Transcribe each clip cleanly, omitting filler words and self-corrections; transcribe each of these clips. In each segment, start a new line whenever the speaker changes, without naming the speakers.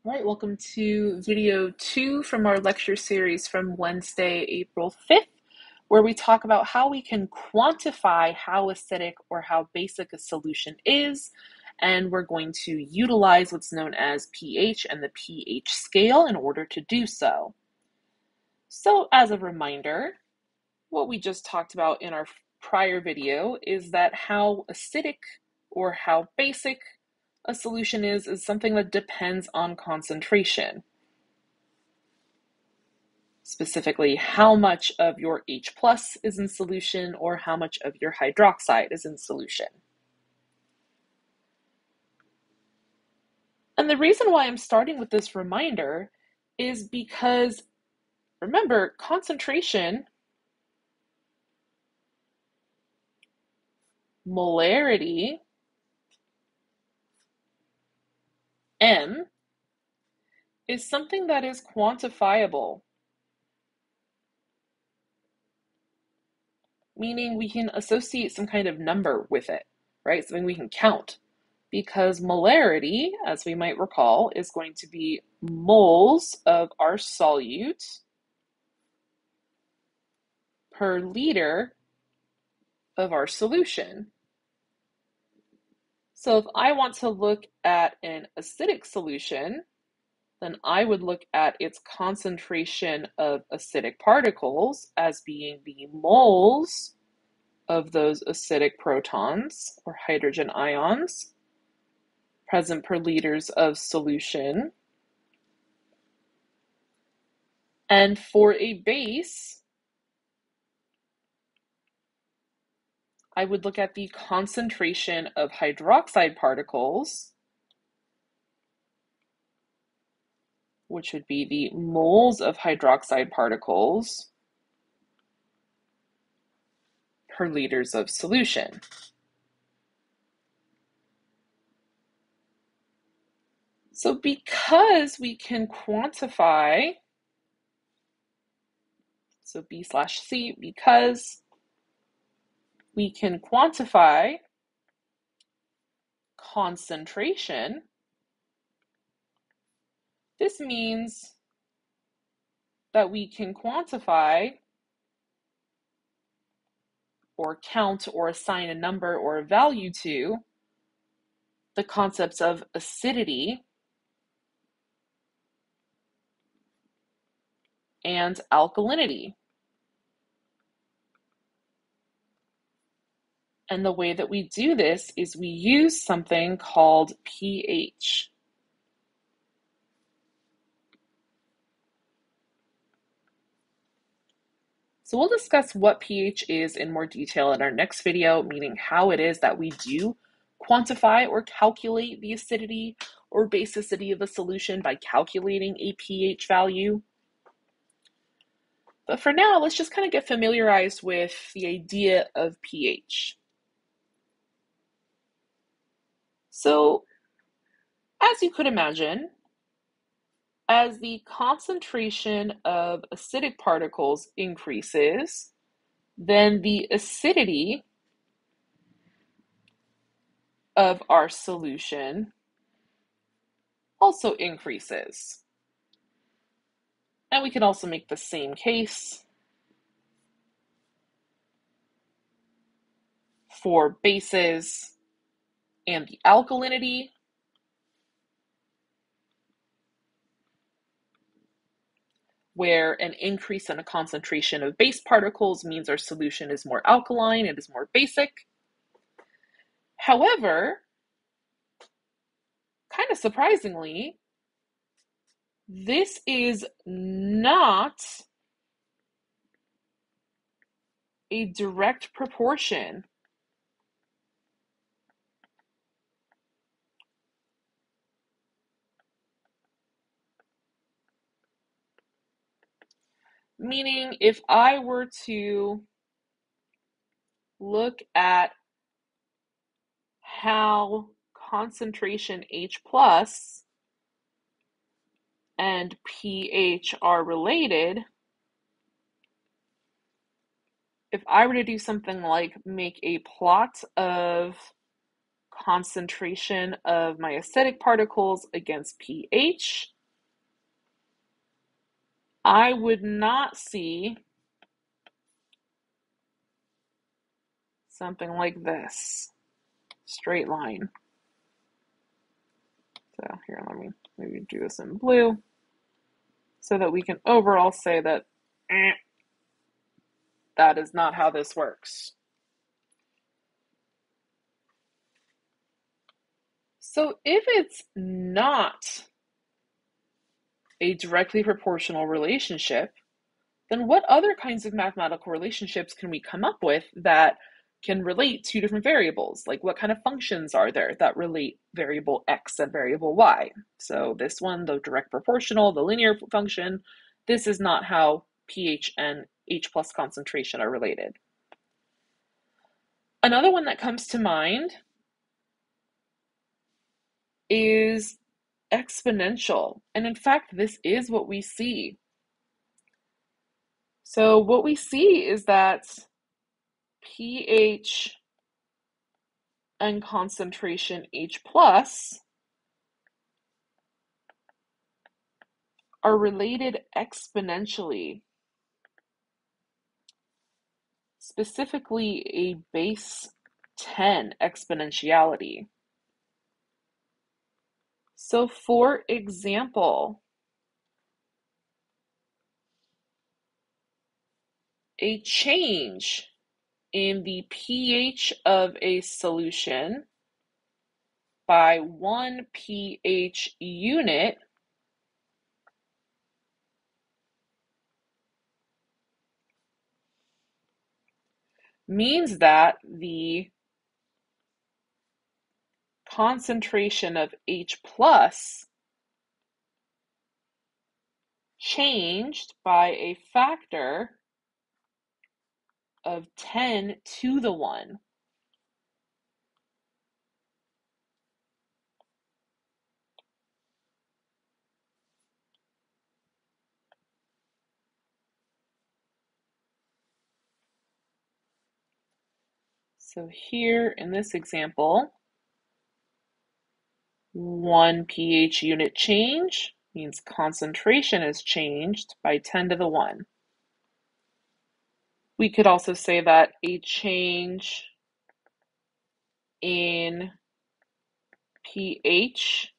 All right, welcome to video 2 from our lecture series from Wednesday, April 5th, where we talk about how we can quantify how acidic or how basic a solution is. And we're going to utilize what's known as pH and the pH scale in order to do so. So, as a reminder, what we just talked about in our prior video is that how acidic or how basic a solution is something that depends on concentration. Specifically, how much of your H plus is in solution or how much of your hydroxide is in solution. And the reason why I'm starting with this reminder is because, remember, concentration, molarity, M, is something that is quantifiable, meaning we can associate some kind of number with it, right? Something we can count. Because molarity, as we might recall, is going to be moles of our solute per liter of our solution. So if I want to look at an acidic solution, then I would look at its concentration of acidic particles as being the moles of those acidic protons or hydrogen ions present per liters of solution. And for a base, I would look at the concentration of hydroxide particles, which would be the moles of hydroxide particles per liters of solution. So because we can quantify, so B/C, because we can quantify concentration, this means that we can quantify or count or assign a number or a value to the concepts of acidity and alkalinity. And the way that we do this is we use something called pH. So we'll discuss what pH is in more detail in our next video, meaning how it is that we do quantify or calculate the acidity or basicity of a solution by calculating a pH value. But for now, let's just kind of get familiarized with the idea of pH. So, as you could imagine, as the concentration of acidic particles increases, then the acidity of our solution also increases. And we can also make the same case for bases and the alkalinity. Where an increase in a concentration of base particles means our solution is more alkaline, it is more basic. However, kind of surprisingly, this is not a direct proportion meaning if I were to look at how concentration H plus and pH are related, if I were to do something like make a plot of concentration of my acidic particles against pH, I would not see something like this, straight line. So here, let me maybe do this in blue so that we can overall say that that is not how this works. So if it's not a directly proportional relationship, then what other kinds of mathematical relationships can we come up with that can relate two different variables? Like what kind of functions are there that relate variable x and variable y? So this one, the direct proportional, the linear function, this is not how pH and H plus concentration are related. Another one that comes to mind is exponential. And in fact, this is what we see. So what we see is that pH and concentration H plus are related exponentially, specifically a base 10 exponentiality. So for example, a change in the pH of a solution by 1 pH unit means that the concentration of H plus changed by a factor of 10 to the 1. So here in this example, 1 pH unit change means concentration is changed by 10 to the 1. We could also say that a change in pH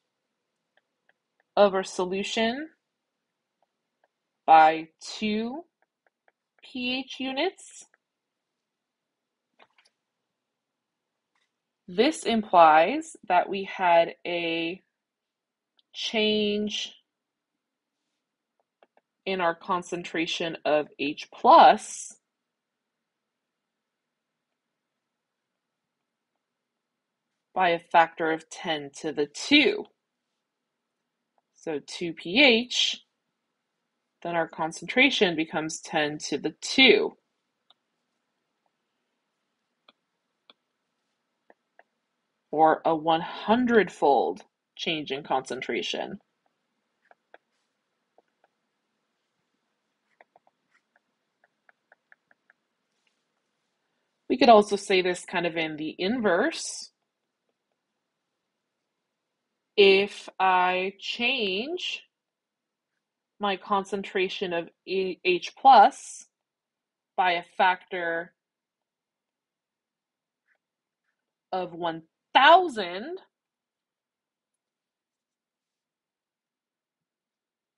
of our solution by 2 pH units. This implies that we had a change in our concentration of H plus by a factor of 10 to the 2. So 2 pH, then our concentration becomes 10 to the 2. Or a 100-fold change in concentration. We could also say this kind of in the inverse. If I change my concentration of H plus by a factor of 1,000,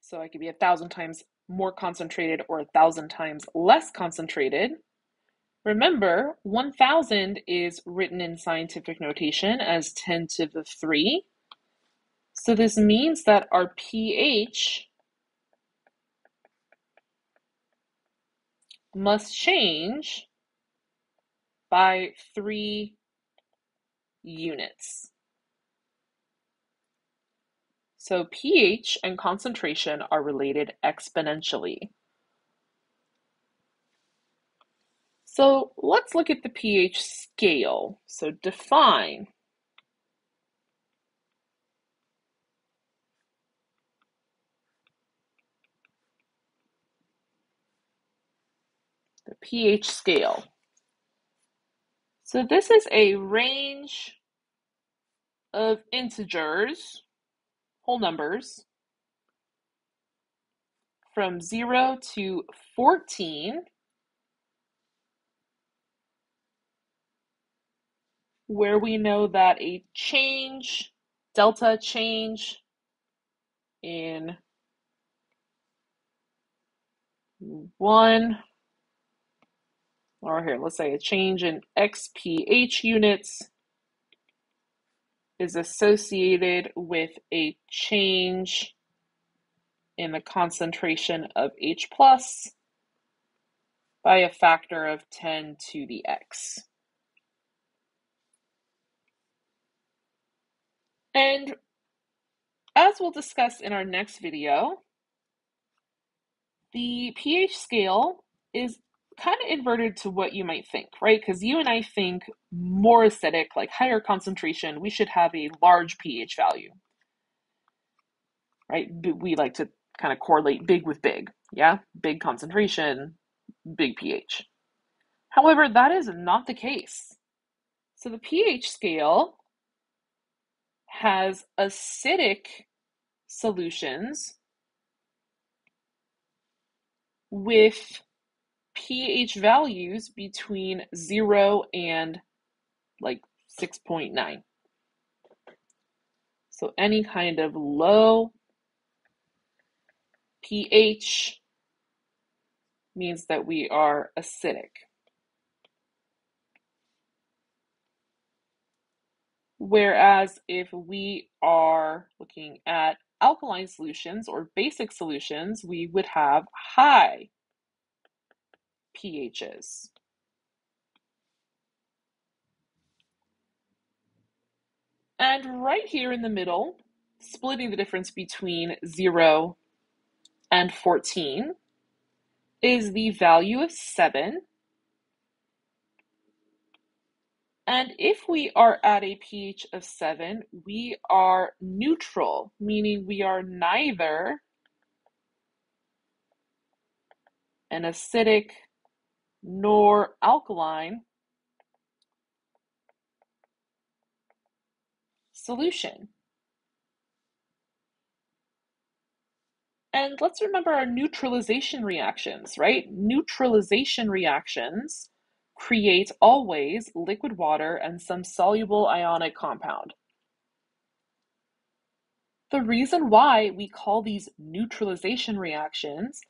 so I could be 1,000 times more concentrated or 1,000 times less concentrated. Remember, 1,000 is written in scientific notation as 10 to the 3. So this means that our pH must change by 3 units. So pH and concentration are related exponentially. So let's look at the pH scale. So define the pH scale. So this is a range of integers, whole numbers, from 0 to 14, where we know that a change, delta change in 1, or here, let's say a change in XPH units is associated with a change in the concentration of H plus by a factor of 10 to the x. And as we'll discuss in our next video, the pH scale is kind of inverted to what you might think, right? Because you and I think more acidic, like higher concentration, we should have a large pH value, right? We like to kind of correlate big with big, yeah? Big concentration, big pH. However, that is not the case. So the pH scale has acidic solutions with pH values between 0 and like 6.9. So any kind of low pH means that we are acidic. Whereas if we are looking at alkaline solutions or basic solutions, we would have high pHs. And right here in the middle, splitting the difference between 0 and 14 is the value of 7. And if we are at a pH of 7, we are neutral, meaning we are neither an acidic nor alkaline solution. And let's remember our neutralization reactions, right? Neutralization reactions create always liquid water and some soluble ionic compound. The reason why we call these neutralization reactions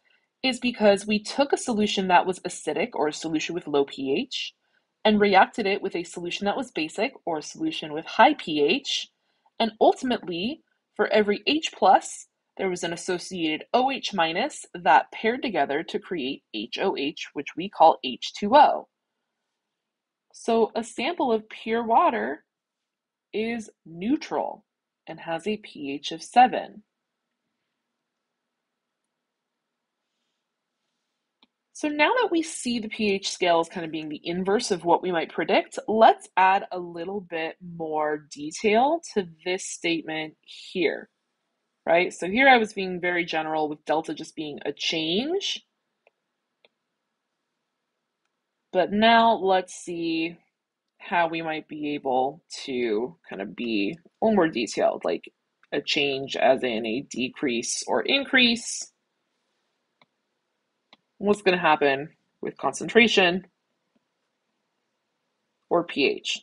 is because we took a solution that was acidic or a solution with low pH and reacted it with a solution that was basic or a solution with high pH. And ultimately, for every H plus, there was an associated OH minus that paired together to create HOH, which we call H2O. So a sample of pure water is neutral and has a pH of 7. So now that we see the pH scale as kind of being the inverse of what we might predict, let's add a little bit more detail to this statement here, right? So here I was being very general with delta just being a change. But now let's see how we might be able to kind of be a little more detailed, like a change as in a decrease or increase. What's going to happen with concentration or pH?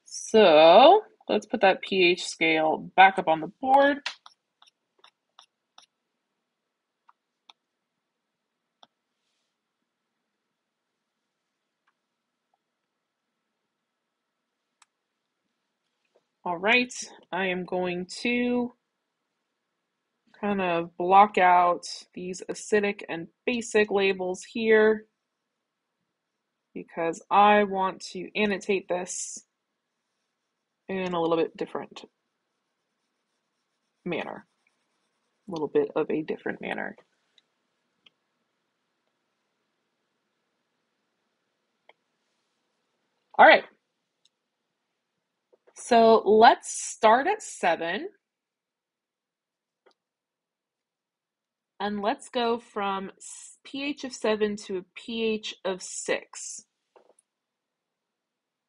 So let's put that pH scale back up on the board. All right, I am going to kind of block out these acidic and basic labels here because I want to annotate this in a little bit different manner. A little bit of a different manner. All right. So let's start at 7 And let's go from pH of 7 to a pH of 6.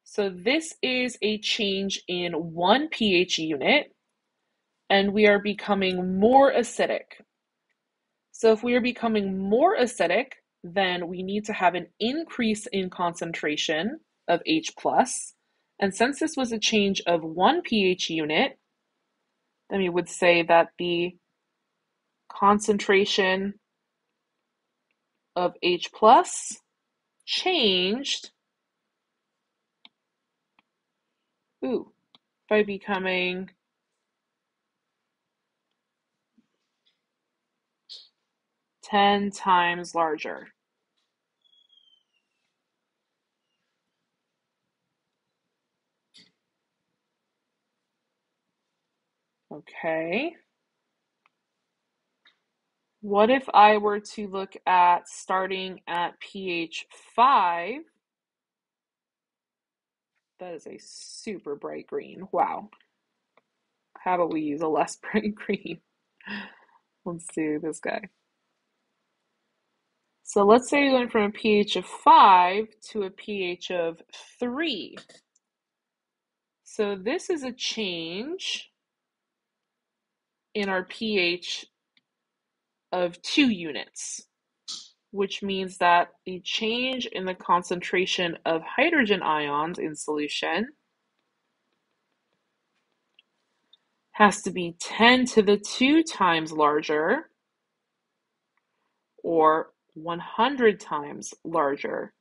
So this is a change in 1 pH unit, and we are becoming more acidic. So if we are becoming more acidic, then we need to have an increase in concentration of H+. And since this was a change of 1 pH unit, then we would say that the concentration of H+ changed by becoming 10 times larger. Okay. What if I were to look at starting at pH 5? That is a super bright green. Wow. How about we use a less bright green? Let's do this guy. So let's say we went from a pH of 5 to a pH of 3. So this is a change in our pH of 2 units, which means that the change in the concentration of hydrogen ions in solution has to be 10 to the 2 times larger or 100 times larger.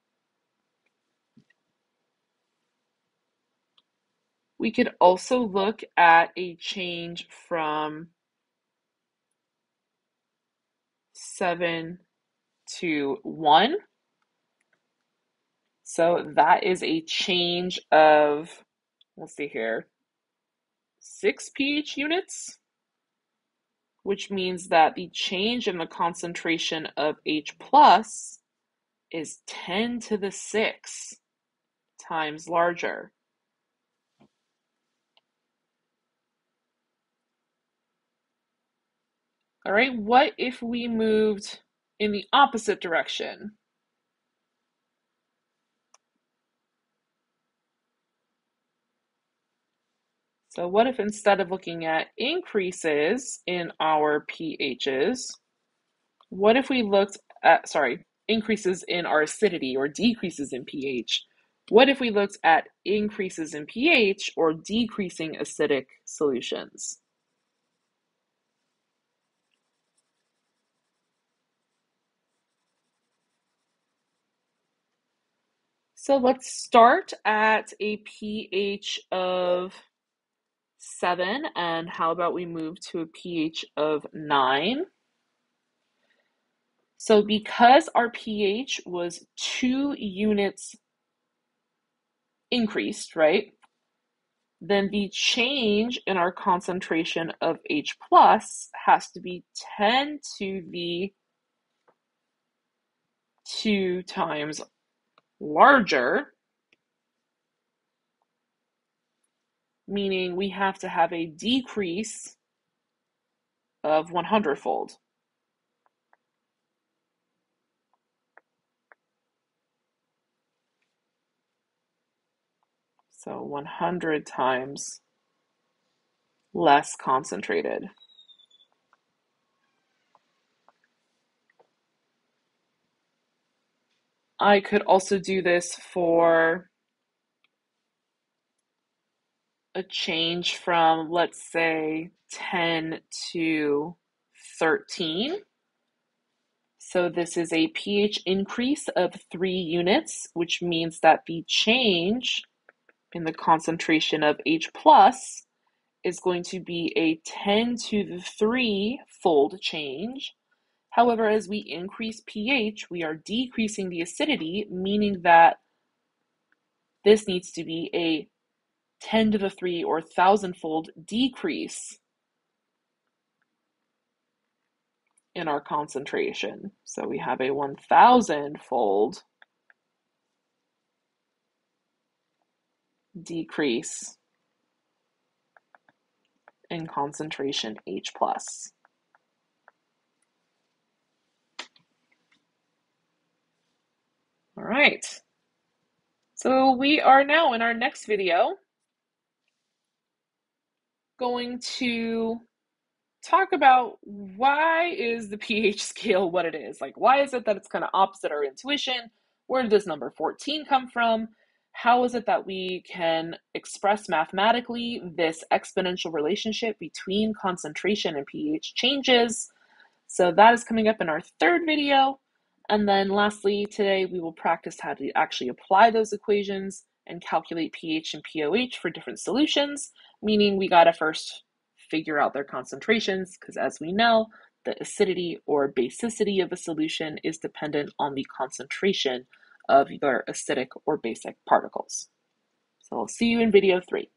We could also look at a change from 7 to 1. So that is a change of, let's see here, 6 pH units, which means that the change in the concentration of H+ is 10 to the 6 times larger. All right, what if we moved in the opposite direction? So what if instead of looking at increases in our pHs, what if we looked at, increases in our acidity or decreases in pH? What if we looked at increases in pH or decreasing acidic solutions? So let's start at a pH of 7, and how about we move to a pH of 9? So because our pH was 2 units increased, right? Then the change in our concentration of H+ has to be 10 to the 2 times larger, meaning we have to have a decrease of 100-fold. So 100 times less concentrated. I could also do this for a change from, let's say, 10 to 13. So this is a pH increase of 3 units, which means that the change in the concentration of H+ is going to be a 10 to the 3-fold change. However, as we increase pH, we are decreasing the acidity, meaning that this needs to be a 10 to the 3 or 1,000-fold decrease in our concentration. So we have a 1,000-fold decrease in concentration H+. All right. So we are now in our next video going to talk about why is the pH scale what it is? Like, why is it that it's kind of opposite our intuition? Where did this number 14 come from? How is it that we can express mathematically this exponential relationship between concentration and pH changes? So that is coming up in our third video. And then lastly, today we will practice how to actually apply those equations and calculate pH and pOH for different solutions, meaning we gotta first figure out their concentrations, because as we know, the acidity or basicity of a solution is dependent on the concentration of either acidic or basic particles. So I'll see you in video 3.